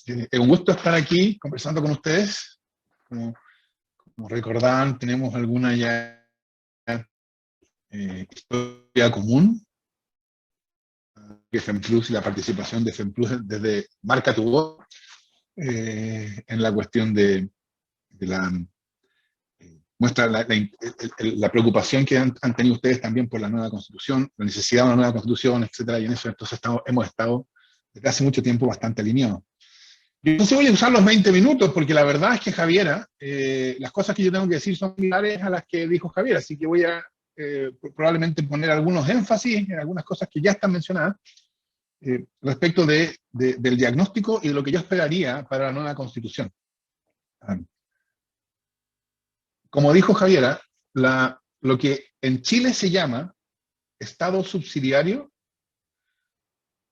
Es un gusto estar aquí conversando con ustedes. Como recordarán, tenemos alguna ya historia común, que FEMPLUS y la participación de FEMPLUS desde Marca tu Voz, en la cuestión de la... muestra la preocupación que han tenido ustedes también por la nueva Constitución, la necesidad de una nueva Constitución, etcétera, y en eso entonces hemos estado desde hace mucho tiempo bastante alineados. Yo no sé, voy a usar los 20 minutos, porque la verdad es que Javiera, las cosas que yo tengo que decir son similares a las que dijo Javiera, así que voy a probablemente poner algunos énfasis en algunas cosas que ya están mencionadas, respecto del diagnóstico y de lo que yo esperaría para la nueva Constitución. Como dijo Javiera, lo que en Chile se llama Estado subsidiario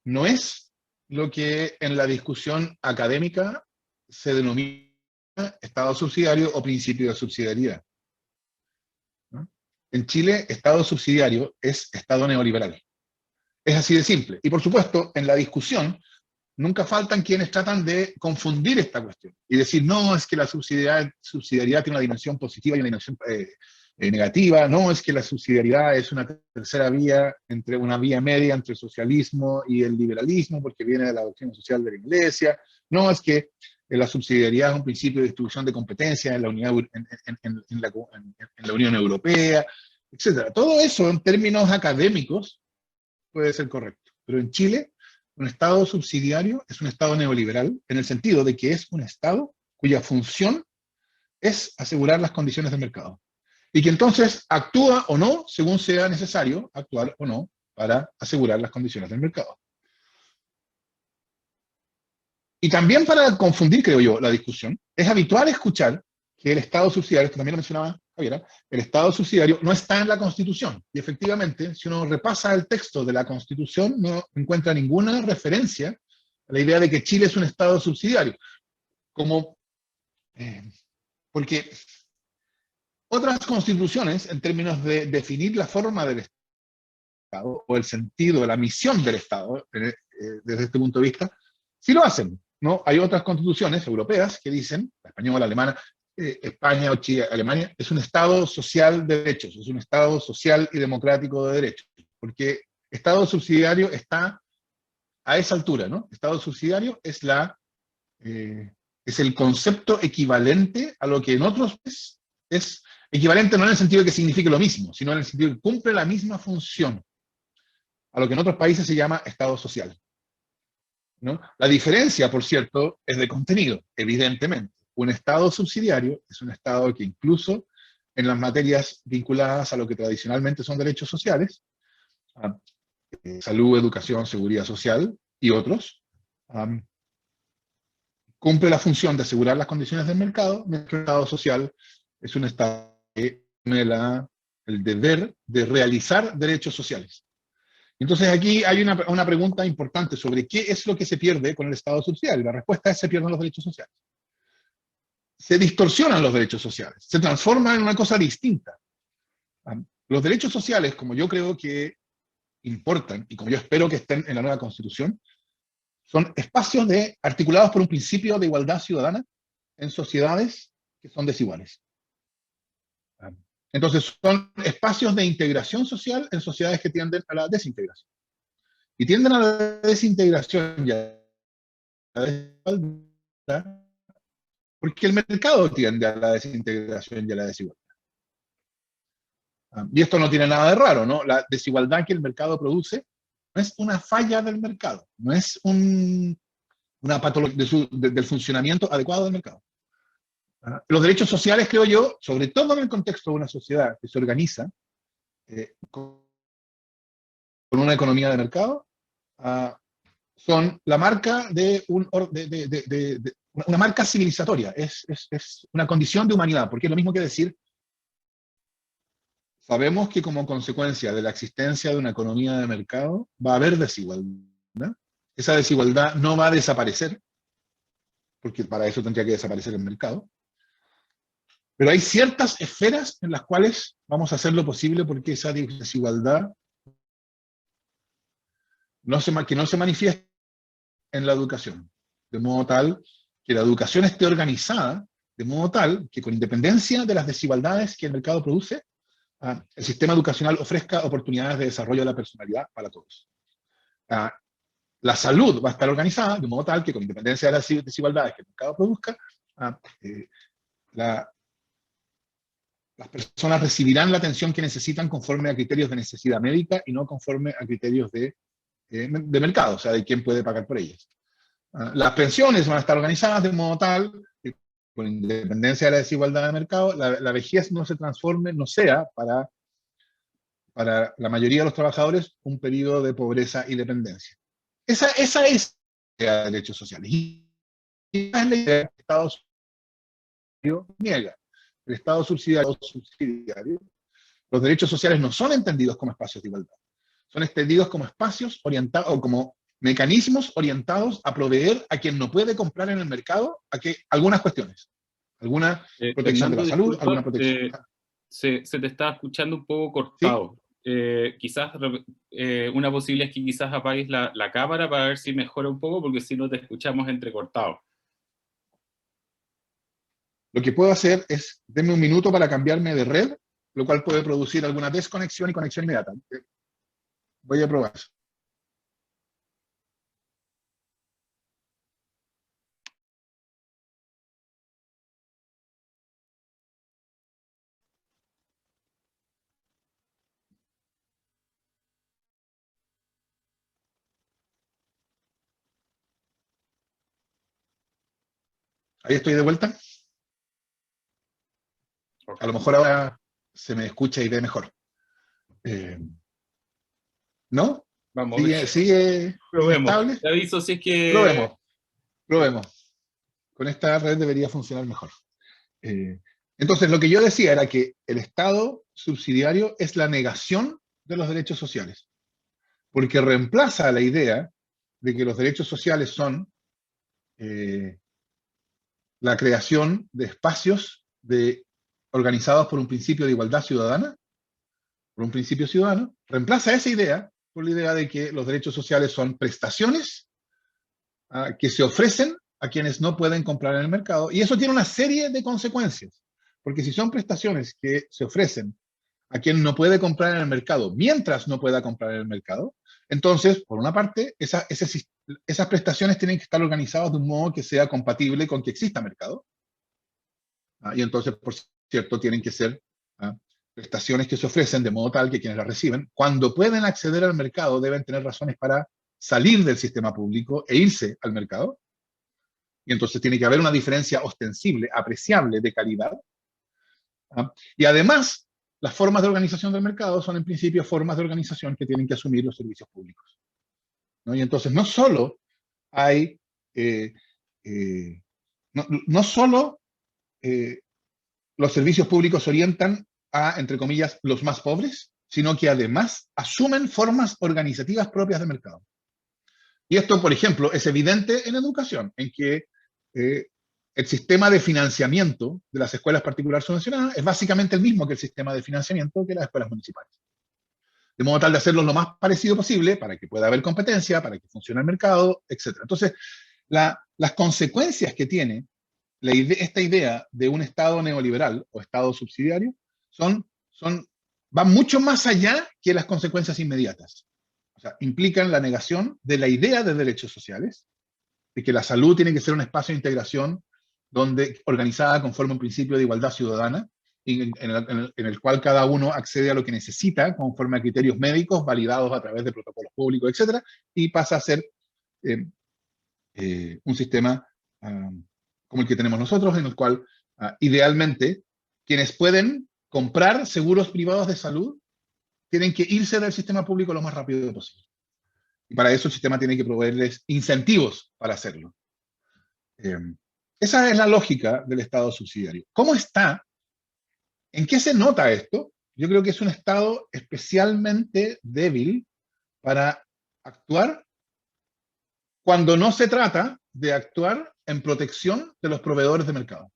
no es lo que en la discusión académica se denomina Estado subsidiario o principio de subsidiariedad, ¿no? En Chile, Estado subsidiario es Estado neoliberal. Es así de simple. Y por supuesto, en la discusión, nunca faltan quienes tratan de confundir esta cuestión y decir, no, es que la subsidiariedad tiene una dimensión positiva y una dimensión negativa, no, es que la subsidiariedad es una tercera vía, una vía media entre el socialismo y el liberalismo, porque viene de la doctrina social de la Iglesia, no, es que la subsidiariedad es un principio de distribución de competencias en la Unión Europea, etc. Todo eso en términos académicos puede ser correcto, pero en Chile un Estado subsidiario es un Estado neoliberal, en el sentido de que es un Estado cuya función es asegurar las condiciones del mercado. Y que entonces actúa o no, según sea necesario, actuar o no, para asegurar las condiciones del mercado. Y también para confundir, creo yo, la discusión, es habitual escuchar que el Estado subsidiario, esto también lo mencionaba Javiera, el Estado subsidiario no está en la Constitución. Y efectivamente, si uno repasa el texto de la Constitución, no encuentra ninguna referencia a la idea de que Chile es un Estado subsidiario. Porque otras constituciones, en términos de definir la forma del Estado, o el sentido, la misión del Estado, desde este punto de vista, sí lo hacen, ¿no? Hay otras constituciones europeas que dicen, la española, la alemana, España o Chile, Alemania, es un Estado social de derechos, es un Estado social y democrático de derechos, porque Estado subsidiario está a esa altura, ¿no? Estado subsidiario es el concepto equivalente a lo que en otros es equivalente no en el sentido de que signifique lo mismo, sino en el sentido de que cumple la misma función, a lo que en otros países se llama Estado social, ¿no? La diferencia, por cierto, es de contenido, evidentemente. Un Estado subsidiario es un Estado que incluso en las materias vinculadas a lo que tradicionalmente son derechos sociales, salud, educación, seguridad social y otros, cumple la función de asegurar las condiciones del mercado, mientras que el Estado social es un Estado que tiene el deber de realizar derechos sociales. Entonces aquí hay una pregunta importante sobre qué es lo que se pierde con el Estado subsidiario. La respuesta es: se pierden los derechos sociales. Se distorsionan los derechos sociales, se transforman en una cosa distinta. Los derechos sociales, como yo creo que importan, y como yo espero que estén en la nueva Constitución, son espacios articulados por un principio de igualdad ciudadana en sociedades que son desiguales. Entonces son espacios de integración social en sociedades que tienden a la desintegración. Y tienden a la desintegración y a la desigualdad porque el mercado tiende a la desintegración y a la desigualdad. Y esto no tiene nada de raro, ¿no? La desigualdad que el mercado produce no es una falla del mercado, no es una patología del funcionamiento adecuado del mercado. Los derechos sociales, creo yo, sobre todo en el contexto de una sociedad que se organiza con una economía de mercado, son la marca de una marca civilizatoria, es una condición de humanidad, porque es lo mismo que decir, sabemos que como consecuencia de la existencia de una economía de mercado va a haber desigualdad. Esa desigualdad no va a desaparecer, porque para eso tendría que desaparecer el mercado. Pero hay ciertas esferas en las cuales vamos a hacer lo posible porque esa desigualdad que no se manifieste en la educación, de modo tal que la educación esté organizada, de modo tal que con independencia de las desigualdades que el mercado produce, el sistema educacional ofrezca oportunidades de desarrollo de la personalidad para todos. La salud va a estar organizada de modo tal que con independencia de las desigualdades que el mercado produzca, las personas recibirán la atención que necesitan conforme a criterios de necesidad médica y no conforme a criterios de mercado, o sea, de quién puede pagar por ellas. Las pensiones van a estar organizadas de modo tal que, con independencia de la desigualdad de mercado, la vejez no se transforme, no sea para la mayoría de los trabajadores un periodo de pobreza y dependencia. Esa es la idea de derechos sociales. Y es la idea que el Estado subsidiario niega. El Estado subsidiario, los derechos sociales no son entendidos como espacios de igualdad. Son entendidos como espacios orientados, o como mecanismos orientados a proveer a quien no puede comprar en el mercado algunas cuestiones. Alguna protección Fernando, de la salud, disculpa, alguna protección. se te estaba escuchando un poco ¿Sí? cortado. Quizás una posibilidad es que quizás apagues la cámara para ver si mejora un poco, porque si no te escuchamos entrecortado. Lo que puedo hacer es, denme un minuto para cambiarme de red, lo cual puede producir alguna desconexión y conexión inmediata. Voy a probar eso. Ahí estoy de vuelta. Okay. A lo mejor ahora se me escucha y ve mejor. ¿No? Vamos, ¿Sigue probemos. estable? Te aviso si es que... Probemos. Con esta red debería funcionar mejor. Entonces, lo que yo decía era que el Estado subsidiario es la negación de los derechos sociales, porque reemplaza la idea de que los derechos sociales son la creación de espacios organizados por un principio de igualdad ciudadana, por un principio ciudadano, reemplaza esa idea por la idea de que los derechos sociales son prestaciones que se ofrecen a quienes no pueden comprar en el mercado, y eso tiene una serie de consecuencias, porque si son prestaciones que se ofrecen a quien no puede comprar en el mercado mientras no pueda comprar en el mercado, entonces, por una parte, esas prestaciones tienen que estar organizadas de un modo que sea compatible con que exista mercado, y entonces, por cierto, tienen que ser prestaciones que se ofrecen de modo tal que quienes las reciben, cuando pueden acceder al mercado, deben tener razones para salir del sistema público e irse al mercado, y entonces tiene que haber una diferencia ostensible, apreciable de calidad. Y además, las formas de organización del mercado son en principio formas de organización que tienen que asumir los servicios públicos, ¿no? Y entonces no solo hay, no solo los servicios públicos orientan a, entre comillas, los más pobres, sino que además asumen formas organizativas propias del mercado. Y esto, por ejemplo, es evidente en educación, en que el sistema de financiamiento de las escuelas particulares subvencionadas es básicamente el mismo que el sistema de financiamiento de las escuelas municipales. De modo tal de hacerlo lo más parecido posible para que pueda haber competencia, para que funcione el mercado, etc. Entonces, las consecuencias que tiene esta idea de un Estado neoliberal o Estado subsidiario van mucho más allá que las consecuencias inmediatas. O sea, implican la negación de la idea de derechos sociales, de que la salud tiene que ser un espacio de integración organizada conforme a un principio de igualdad ciudadana, en el cual cada uno accede a lo que necesita conforme a criterios médicos validados a través de protocolos públicos, etc., y pasa a ser un sistema como el que tenemos nosotros, en el cual idealmente quienes pueden comprar seguros privados de salud tienen que irse del sistema público lo más rápido posible. Y para eso el sistema tiene que proveerles incentivos para hacerlo. Esa es la lógica del Estado subsidiario. ¿Cómo está? ¿En qué se nota esto? Yo creo que es un Estado especialmente débil para actuar cuando no se trata de actuar en protección de los proveedores de mercado.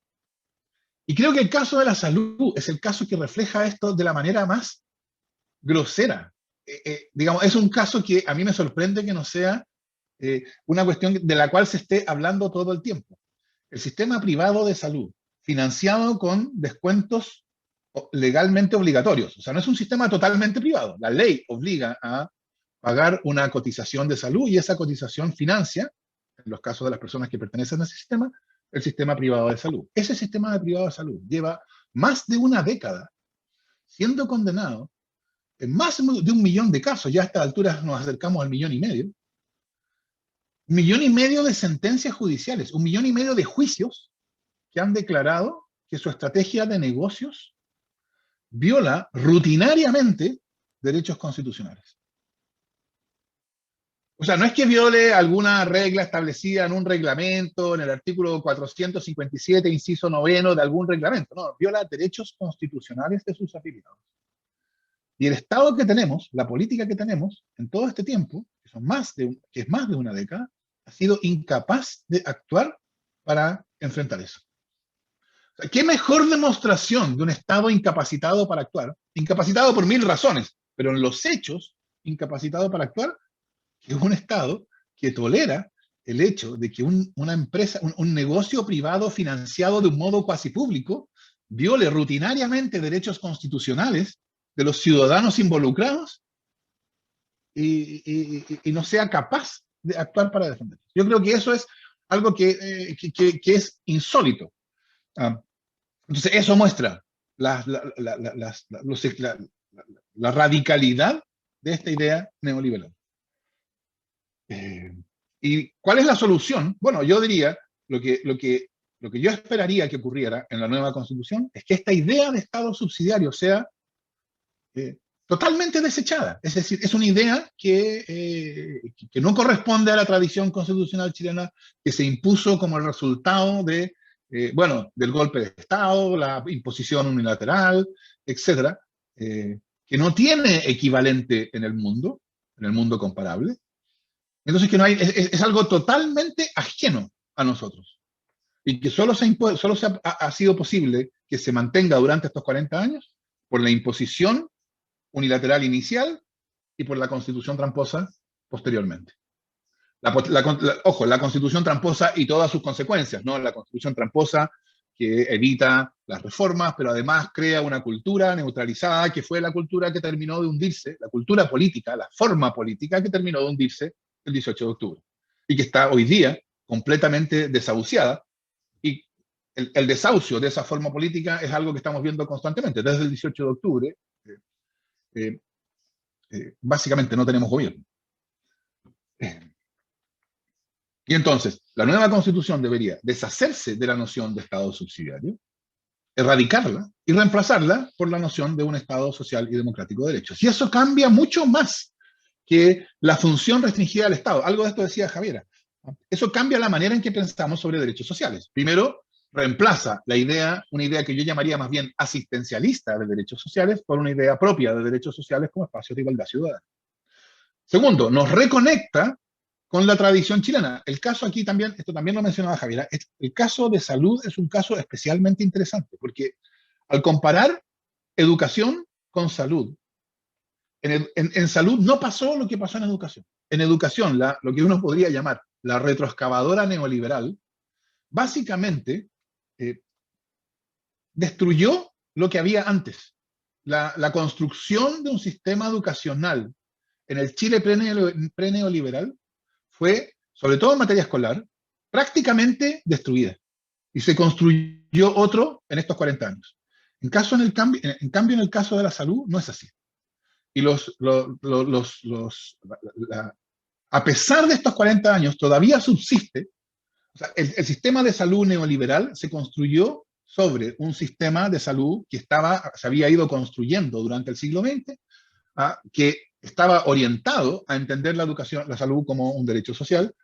Y creo que el caso de la salud es el caso que refleja esto de la manera más grosera. Digamos, es un caso que a mí me sorprende que no sea una cuestión de la cual se esté hablando todo el tiempo. El sistema privado de salud, financiado con descuentos legalmente obligatorios. O sea, no es un sistema totalmente privado. La ley obliga a pagar una cotización de salud y esa cotización financia, en los casos de las personas que pertenecen a ese sistema, el sistema privado de salud. Ese sistema privado de salud lleva más de una década siendo condenado en más de 1 millón de casos. Ya a esta altura nos acercamos al 1,5 millones. 1,5 millones de sentencias judiciales, 1,5 millones de juicios que han declarado que su estrategia de negocios viola rutinariamente derechos constitucionales. O sea, no es que viole alguna regla establecida en un reglamento, en el artículo 457, inciso 9 de algún reglamento. No, viola derechos constitucionales de sus afiliados. Y el Estado que tenemos, la política que tenemos en todo este tiempo, que es más de una década, ha sido incapaz de actuar para enfrentar eso. O sea, ¿qué mejor demostración de un Estado incapacitado para actuar? Incapacitado por 1000 razones, pero en los hechos, incapacitado para actuar, que es un Estado que tolera el hecho de que una empresa, un negocio privado financiado de un modo cuasi público, viole rutinariamente derechos constitucionales de los ciudadanos involucrados y no sea capaz de actuar para defenderlos. Yo creo que eso es algo que es insólito. Entonces, eso muestra la radicalidad de esta idea neoliberal. ¿Y cuál es la solución? Bueno, yo diría, lo que yo esperaría que ocurriera en la nueva Constitución es que esta idea de Estado subsidiario sea totalmente desechada. Es decir, es una idea que no corresponde a la tradición constitucional chilena, que se impuso como el resultado del golpe de Estado, la imposición unilateral, etcétera, que no tiene equivalente en el mundo comparable. Entonces, que no hay, es algo totalmente ajeno a nosotros. Y que solo ha sido posible que se mantenga durante estos 40 años por la imposición unilateral inicial y por la Constitución tramposa posteriormente. Ojo, la Constitución tramposa y todas sus consecuencias, ¿no? La Constitución tramposa que evita las reformas, pero además crea una cultura neutralizada, que fue la cultura que terminó de hundirse, la cultura política, la forma política que terminó de hundirse el 18 de octubre, y que está hoy día completamente desahuciada, y el desahucio de esa forma política es algo que estamos viendo constantemente. Desde el 18 de octubre, básicamente no tenemos gobierno. Y entonces, la nueva Constitución debería deshacerse de la noción de Estado subsidiario, erradicarla y reemplazarla por la noción de un Estado social y democrático de derechos. Y eso cambia mucho más que la función restringida del Estado. Algo de esto decía Javiera. Eso cambia la manera en que pensamos sobre derechos sociales. Primero, reemplaza una idea que yo llamaría más bien asistencialista de derechos sociales por una idea propia de derechos sociales como espacios de igualdad ciudadana. Segundo, nos reconecta con la tradición chilena. El caso aquí también, esto también lo mencionaba Javiera, el caso de salud es un caso especialmente interesante, porque al comparar educación con salud, en salud no pasó lo que pasó en educación. En educación, lo que uno podría llamar la retroexcavadora neoliberal, básicamente destruyó lo que había antes. La construcción de un sistema educacional en el Chile pre-neoliberal fue, sobre todo en materia escolar, prácticamente destruida. Y se construyó otro en estos 40 años. En cambio, en el caso de la salud, no es así. Y a pesar de estos 40 años, todavía subsiste. O sea, el sistema de salud neoliberal se construyó sobre un sistema de salud que se había ido construyendo durante el siglo XX, que estaba orientado a entender la salud como un derecho social.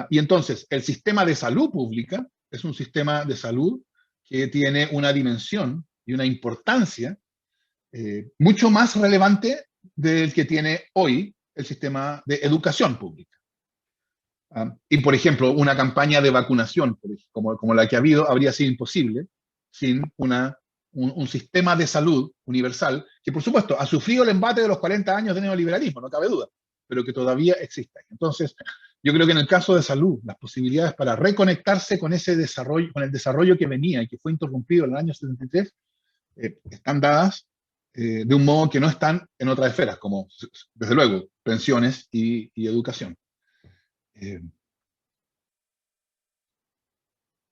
Y entonces, el sistema de salud pública es un sistema de salud que tiene una dimensión y una importancia mucho más relevante del que tiene hoy el sistema de educación pública. Y, por ejemplo, una campaña de vacunación, como la que ha habido, habría sido imposible sin un sistema de salud universal, que, por supuesto, ha sufrido el embate de los 40 años de neoliberalismo, no cabe duda, pero que todavía existe. Entonces, Yo creo que en el caso de salud, las posibilidades para reconectarse con ese desarrollo, con el desarrollo que venía y que fue interrumpido en el año 73, están dadas de un modo que no están en otras esferas, como, desde luego, pensiones y educación.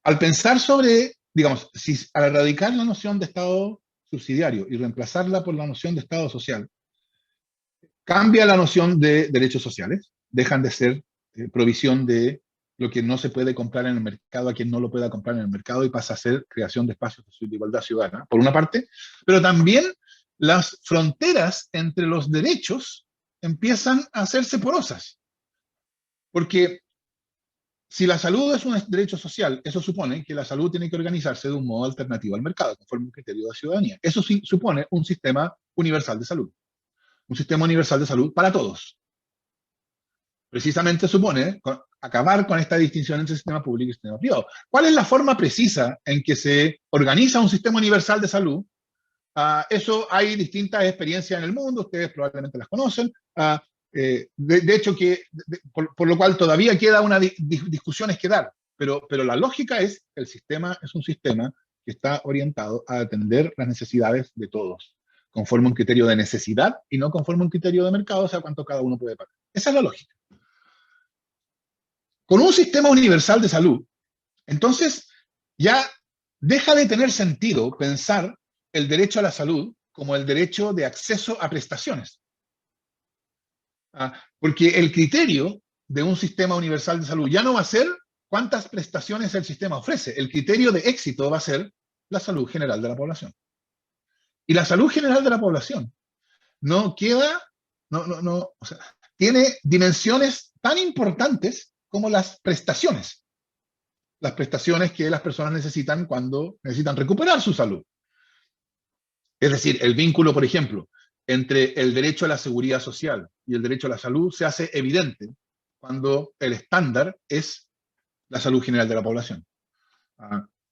Al pensar sobre, digamos, si al erradicar la noción de Estado subsidiario y reemplazarla por la noción de Estado social, cambia la noción de derechos sociales, dejan de ser provisión de lo que no se puede comprar en el mercado a quien no lo pueda comprar en el mercado y pasa a ser creación de espacios de igualdad ciudadana, por una parte, pero también las fronteras entre los derechos empiezan a hacerse porosas. Porque si la salud es un derecho social, eso supone que la salud tiene que organizarse de un modo alternativo al mercado, conforme un criterio de ciudadanía. Eso sí supone un sistema universal de salud. Un sistema universal de salud para todos. Precisamente supone acabar con esta distinción entre sistema público y sistema privado. ¿Cuál es la forma precisa en que se organiza un sistema universal de salud? Eso hay distintas experiencias en el mundo, ustedes probablemente las conocen. De hecho, por lo cual todavía queda una discusiones que dar, pero la lógica es que el sistema es un sistema que está orientado a atender las necesidades de todos, conforme un criterio de necesidad y no conforme un criterio de mercado, o sea, cuánto cada uno puede pagar. Esa es la lógica. Con un sistema universal de salud, entonces ya deja de tener sentido pensar el derecho a la salud como el derecho de acceso a prestaciones. Porque el criterio de un sistema universal de salud ya no va a ser cuántas prestaciones el sistema ofrece. El criterio de éxito va a ser la salud general de la población. Y la salud general de la población no queda, o sea, tiene dimensiones tan importantes como las prestaciones que las personas necesitan cuando necesitan recuperar su salud. Es decir, el vínculo, por ejemplo, entre el derecho a la seguridad social y el derecho a la salud se hace evidente cuando el estándar es la salud general de la población.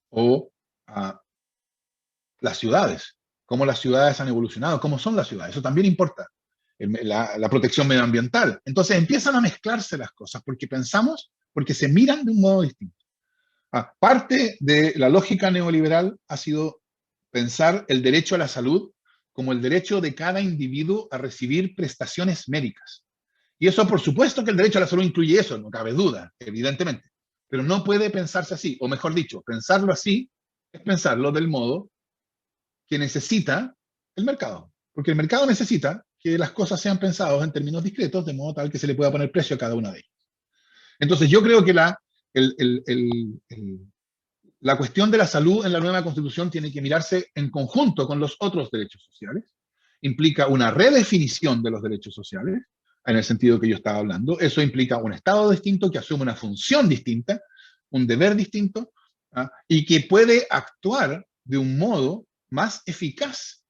O las ciudades, cómo las ciudades han evolucionado, cómo son las ciudades, eso también importa. La protección medioambiental. Entonces empiezan a mezclarse las cosas porque se miran de un modo distinto. Parte de la lógica neoliberal ha sido pensar el derecho a la salud como el derecho de cada individuo a recibir prestaciones médicas. Y eso, por supuesto que el derecho a la salud incluye eso, no cabe duda, evidentemente. Pero no puede pensarse así, o mejor dicho, pensarlo así es pensarlo del modo que necesita el mercado. Porque el mercado necesita que las cosas sean pensadas en términos discretos, de modo tal que se le pueda poner precio a cada una de ellas. Entonces yo creo que la cuestión de la salud en la nueva Constitución tiene que mirarse en conjunto con los otros derechos sociales. Implica una redefinición de los derechos sociales, en el sentido que yo estaba hablando. Eso implica un Estado distinto que asume una función distinta, un deber distinto, y que puede actuar de un modo más eficaz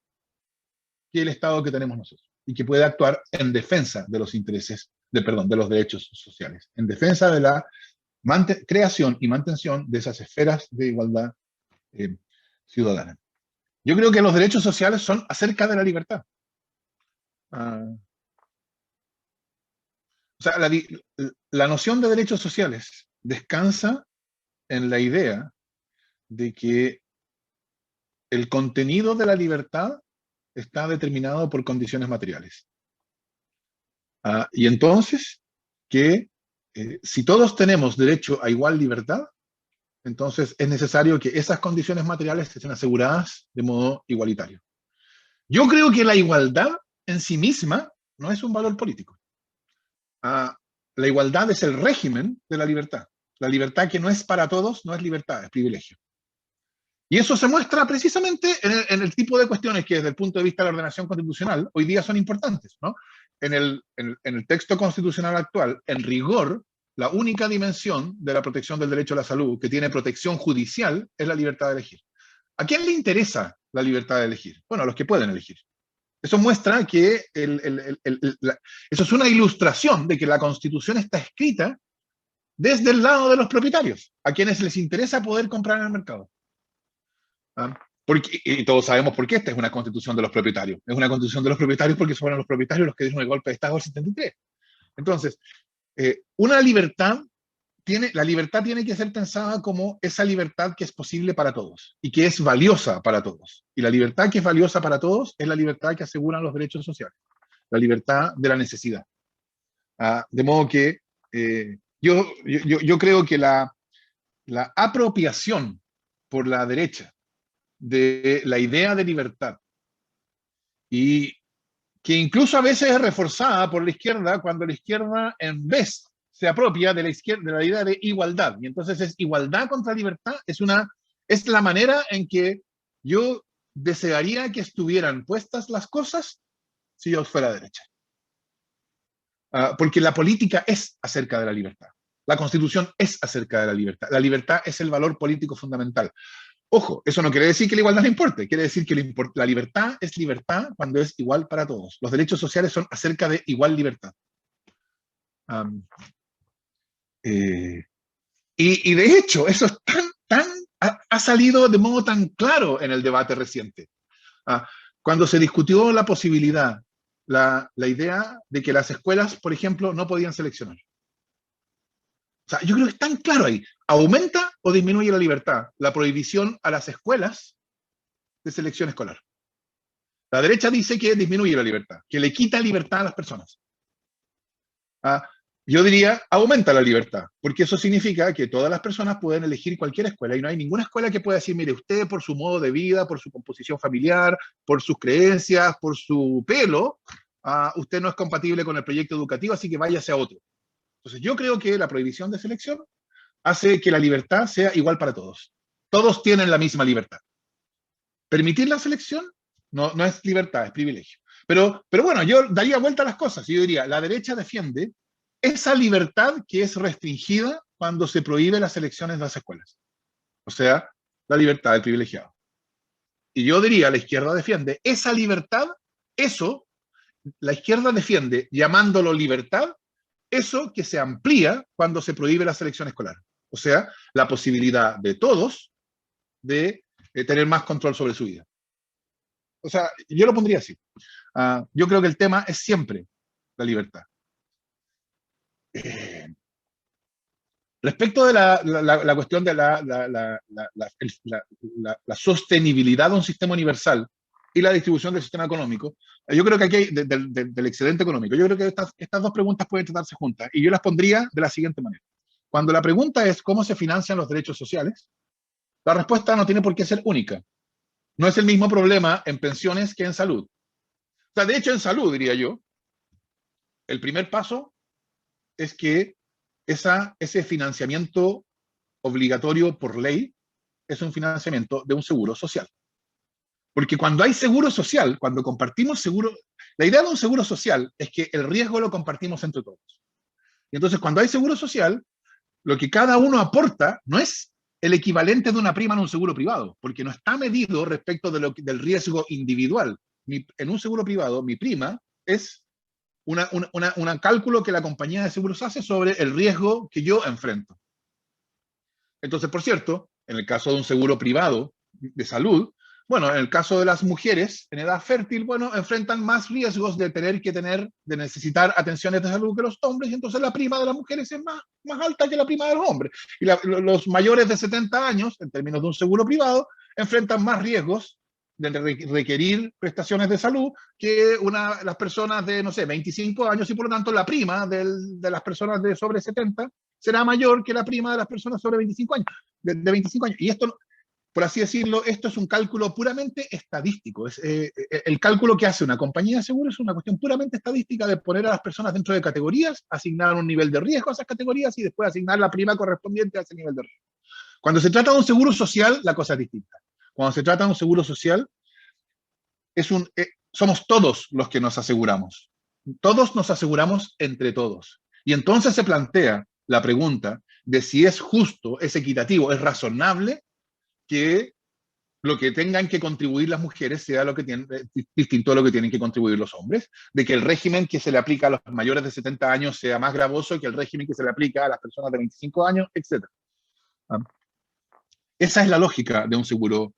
que el Estado que tenemos nosotros, y que puede actuar en defensa de los intereses, de los derechos sociales, en defensa de la creación y mantención de esas esferas de igualdad ciudadana. Yo creo que los derechos sociales son acerca de la libertad. O sea, la noción de derechos sociales descansa en la idea de que el contenido de la libertad está determinado por condiciones materiales. Y entonces, que si todos tenemos derecho a igual libertad, entonces es necesario que esas condiciones materiales estén aseguradas de modo igualitario. Yo creo que la igualdad en sí misma no es un valor político. La igualdad es el régimen de la libertad. La libertad que no es para todos no es libertad, es privilegio. Y eso se muestra precisamente en el tipo de cuestiones que desde el punto de vista de la ordenación constitucional hoy día son importantes, ¿no? En el texto constitucional actual, en rigor, la única dimensión de la protección del derecho a la salud que tiene protección judicial es la libertad de elegir. ¿A quién le interesa la libertad de elegir? Bueno, a los que pueden elegir. Eso muestra que eso es una ilustración de que la Constitución está escrita desde el lado de los propietarios, a quienes les interesa poder comprar en el mercado. Y todos sabemos por qué esta es una constitución de los propietarios. Es una constitución de los propietarios porque fueron los propietarios los que dieron el golpe de Estado del 73. Entonces, Una libertad la libertad tiene que ser pensada como esa libertad que es posible para todos y que es valiosa para todos. Y la libertad que es valiosa para todos es la libertad que aseguran los derechos sociales, la libertad de la necesidad. De modo que yo creo que la apropiación por la derecha de la idea de libertad, y que incluso a veces es reforzada por la izquierda, cuando la izquierda en vez se apropia de la izquierda, de la idea de igualdad, y entonces es igualdad contra libertad, es la manera en que yo desearía que estuvieran puestas las cosas si yo fuera derecha. Porque la política es acerca de la libertad. La Constitución es acerca de la libertad. La libertad es el valor político fundamental. Ojo, eso no quiere decir que la igualdad no importe, quiere decir que la libertad es libertad cuando es igual para todos. Los derechos sociales son acerca de igual libertad. Y de hecho, eso es ha salido de modo tan claro en el debate reciente. Cuando se discutió la posibilidad, la idea de que las escuelas, por ejemplo, no podían seleccionar. O sea, yo creo que es tan claro ahí. ¿Aumenta o disminuye la libertad? La prohibición a las escuelas de selección escolar. La derecha dice que disminuye la libertad, que le quita libertad a las personas. Yo diría, aumenta la libertad, porque eso significa que todas las personas pueden elegir cualquier escuela y no hay ninguna escuela que pueda decir, mire, usted por su modo de vida, por su composición familiar, por sus creencias, por su pelo, usted no es compatible con el proyecto educativo, así que váyase a otro. Entonces yo creo que la prohibición de selección hace que la libertad sea igual para todos. Todos tienen la misma libertad. Permitir la selección no es libertad, es privilegio. Pero bueno, yo daría vuelta a las cosas y yo diría, la derecha defiende esa libertad que es restringida cuando se prohíbe las elecciones de las escuelas. O sea, la libertad del privilegiado. Y yo diría, la izquierda defiende esa libertad, eso, la izquierda defiende, llamándolo libertad, eso que se amplía cuando se prohíbe la selección escolar. O sea, la posibilidad de todos de tener más control sobre su vida. O sea, yo lo pondría así. Yo creo que el tema es siempre la libertad. Respecto de la cuestión de la sostenibilidad de un sistema universal y la distribución del sistema económico, yo creo que aquí hay del excedente económico, yo creo que estas dos preguntas pueden tratarse juntas y yo las pondría de la siguiente manera. Cuando la pregunta es cómo se financian los derechos sociales, la respuesta no tiene por qué ser única. No es el mismo problema en pensiones que en salud. O sea, de hecho, en salud, diría yo, el primer paso es que ese financiamiento obligatorio por ley es un financiamiento de un seguro social. Porque cuando hay seguro social, cuando compartimos seguro, la idea de un seguro social es que el riesgo lo compartimos entre todos. Y entonces, cuando hay seguro social, lo que cada uno aporta no es el equivalente de una prima en un seguro privado, porque no está medido respecto del riesgo individual. En un seguro privado, mi prima es un cálculo que la compañía de seguros hace sobre el riesgo que yo enfrento. Entonces, por cierto, en el caso de un seguro privado de salud, bueno, en el caso de las mujeres en edad fértil, bueno, enfrentan más riesgos de de necesitar atenciones de salud que los hombres, y entonces la prima de las mujeres es más alta que la prima de los hombres. Y los mayores de 70 años, en términos de un seguro privado, enfrentan más riesgos de requerir prestaciones de salud que las personas de, no sé, 25 años, y por lo tanto la prima de las personas de sobre 70 será mayor que la prima de las personas sobre 25 años, de 25 años. Y esto, por así decirlo, esto es un cálculo puramente estadístico. El cálculo que hace una compañía de seguros es una cuestión puramente estadística de poner a las personas dentro de categorías, asignar un nivel de riesgo a esas categorías y después asignar la prima correspondiente a ese nivel de riesgo. Cuando se trata de un seguro social, la cosa es distinta. Cuando se trata de un seguro social, somos todos los que nos aseguramos. Todos nos aseguramos entre todos. Y entonces se plantea la pregunta de si es justo, es equitativo, es razonable que lo que tengan que contribuir las mujeres sea distinto a lo que tienen que contribuir los hombres, de que el régimen que se le aplica a los mayores de 70 años sea más gravoso que el régimen que se le aplica a las personas de 25 años, etc. Esa es la lógica de un seguro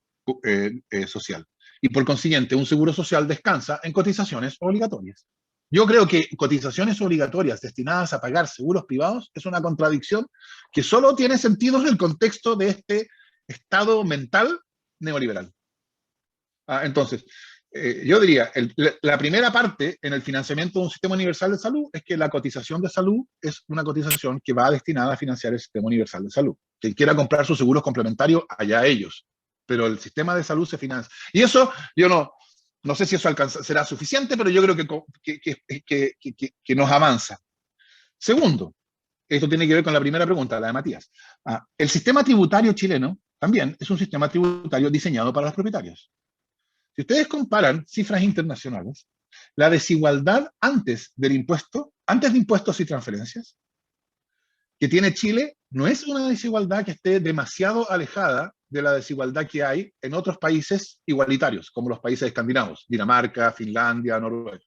social. Y por consiguiente, un seguro social descansa en cotizaciones obligatorias. Yo creo que cotizaciones obligatorias destinadas a pagar seguros privados es una contradicción que solo tiene sentido en el contexto de este estado mental neoliberal. Entonces, yo diría, la primera parte en el financiamiento de un sistema universal de salud es que la cotización de salud es una cotización que va destinada a financiar el sistema universal de salud. Quien quiera comprar sus seguros complementarios, allá ellos. Pero el sistema de salud se financia. Y eso, yo no sé si eso será suficiente, pero yo creo que nos avanza. Segundo, esto tiene que ver con la primera pregunta, la de Matías. El sistema tributario chileno también es un sistema tributario diseñado para los propietarios. Si ustedes comparan cifras internacionales, la desigualdad antes de impuestos y transferencias, que tiene Chile, no es una desigualdad que esté demasiado alejada de la desigualdad que hay en otros países igualitarios, como los países escandinavos, Dinamarca, Finlandia, Noruega.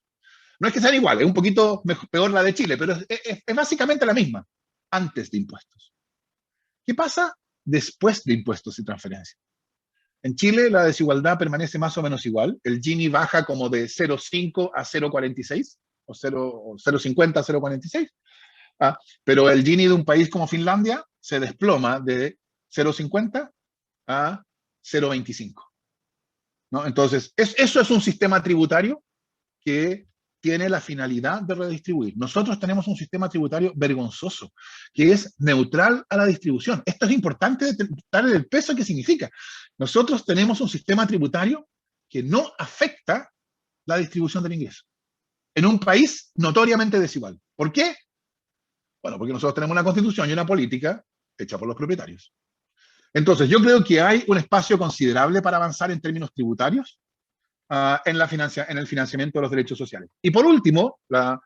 No es que sean iguales, es un poquito peor la de Chile, pero es básicamente la misma, antes de impuestos. ¿Qué pasa después de impuestos y transferencias? En Chile la desigualdad permanece más o menos igual. El Gini baja como de 0,5 a 0,46, o 0,50 a 0,46. Pero el Gini de un país como Finlandia se desploma de 0,50 a 0,25. ¿No? Entonces, eso es un sistema tributario que tiene la finalidad de redistribuir. Nosotros tenemos un sistema tributario vergonzoso, que es neutral a la distribución. Esto es importante darle el peso que significa. Nosotros tenemos un sistema tributario que no afecta la distribución del ingreso, en un país notoriamente desigual. ¿Por qué? Bueno, porque nosotros tenemos una constitución y una política hecha por los propietarios. Entonces, yo creo que hay un espacio considerable para avanzar en términos tributarios en el financiamiento de los derechos sociales. Y por último, la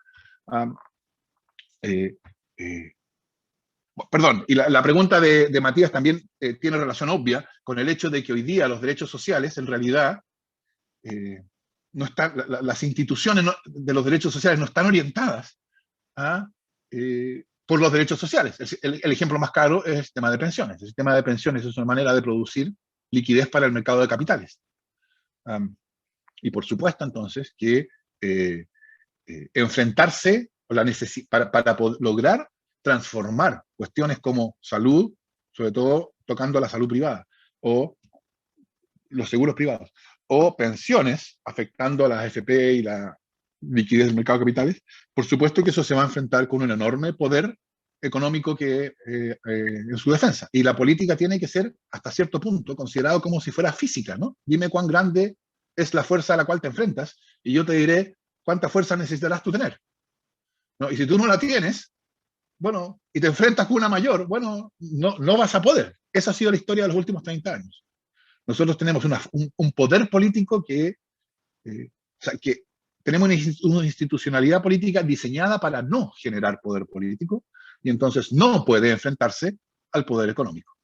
pregunta de Matías también tiene relación obvia con el hecho de que hoy día los derechos sociales, en realidad, no están, las instituciones de los derechos sociales no están orientadas por los derechos sociales. El ejemplo más claro es el sistema de pensiones. El sistema de pensiones es una manera de producir liquidez para el mercado de capitales. Y por supuesto, entonces, que enfrentarse para lograr transformar cuestiones como salud, sobre todo tocando la salud privada, o los seguros privados, o pensiones, afectando a las AFP y la liquidez del mercado de capitales, por supuesto que eso se va a enfrentar con un enorme poder económico en su defensa. Y la política tiene que ser, hasta cierto punto, considerado como si fuera física, ¿no? Dime cuán grande es la fuerza a la cual te enfrentas, y yo te diré cuánta fuerza necesitarás tú tener. ¿No? Y si tú no la tienes, bueno, y te enfrentas con una mayor, bueno, no vas a poder. Esa ha sido la historia de los últimos 30 años. Nosotros tenemos un poder político que tenemos una institucionalidad política diseñada para no generar poder político, y entonces no puede enfrentarse al poder económico.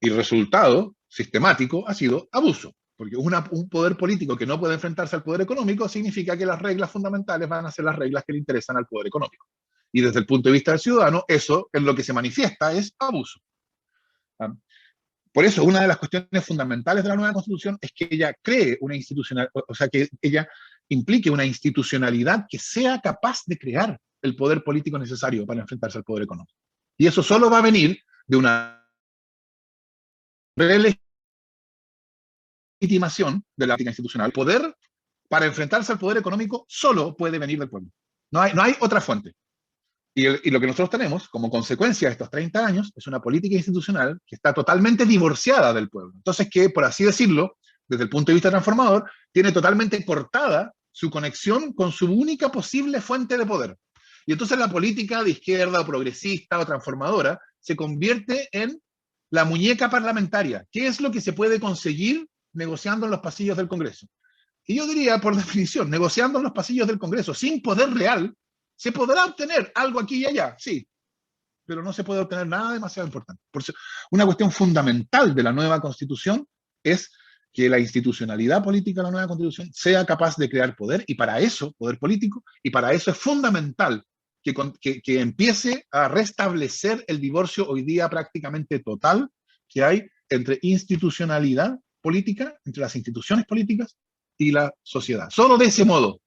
Y el resultado sistemático ha sido abuso. Porque un poder político que no puede enfrentarse al poder económico significa que las reglas fundamentales van a ser las reglas que le interesan al poder económico. Y desde el punto de vista del ciudadano, eso en lo que se manifiesta es abuso. Por eso, una de las cuestiones fundamentales de la nueva Constitución es que ella cree una institucionalidad, o sea, que ella implique una institucionalidad que sea capaz de crear el poder político necesario para enfrentarse al poder económico. Y eso solo va a venir de una legitimación de la política institucional. El poder para enfrentarse al poder económico solo puede venir del pueblo. No hay otra fuente. Y lo que nosotros tenemos como consecuencia de estos 30 años es una política institucional que está totalmente divorciada del pueblo. Entonces, que, por así decirlo, desde el punto de vista transformador, tiene totalmente cortada su conexión con su única posible fuente de poder. Y entonces la política de izquierda o progresista o transformadora se convierte en la muñeca parlamentaria. ¿Qué es lo que se puede conseguir negociando en los pasillos del Congreso? Y yo diría, por definición, negociando en los pasillos del Congreso sin poder real, se podrá obtener algo aquí y allá, sí, pero no se puede obtener nada demasiado importante. Por eso, una cuestión fundamental de la nueva Constitución es que la institucionalidad política de la nueva Constitución sea capaz de crear poder, y para eso, poder político, y para eso es fundamental que empiece a restablecer el divorcio hoy día prácticamente total que hay entre institucionalidad política, entre las instituciones políticas y la sociedad. Solo de ese modo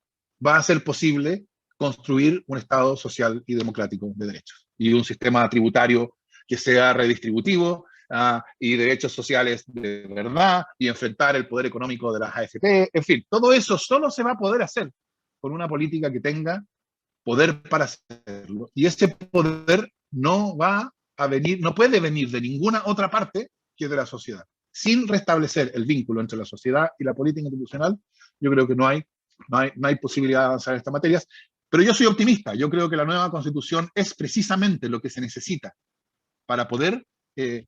va a ser posible construir un Estado social y democrático de derechos. Y un sistema tributario que sea redistributivo, y derechos sociales de verdad, y enfrentar el poder económico de las AFP. En fin, todo eso solo se va a poder hacer con una política que tenga poder para hacerlo. Y ese poder no va a venir, no puede venir de ninguna otra parte que de la sociedad. Sin restablecer el vínculo entre la sociedad y la política institucional, yo creo que no hay posibilidad de avanzar en estas materias. Pero yo soy optimista. Yo creo que la nueva Constitución es precisamente lo que se necesita para poder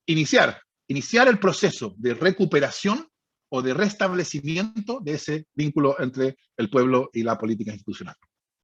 iniciar el proceso de recuperación o de restablecimiento de ese vínculo entre el pueblo y la política institucional.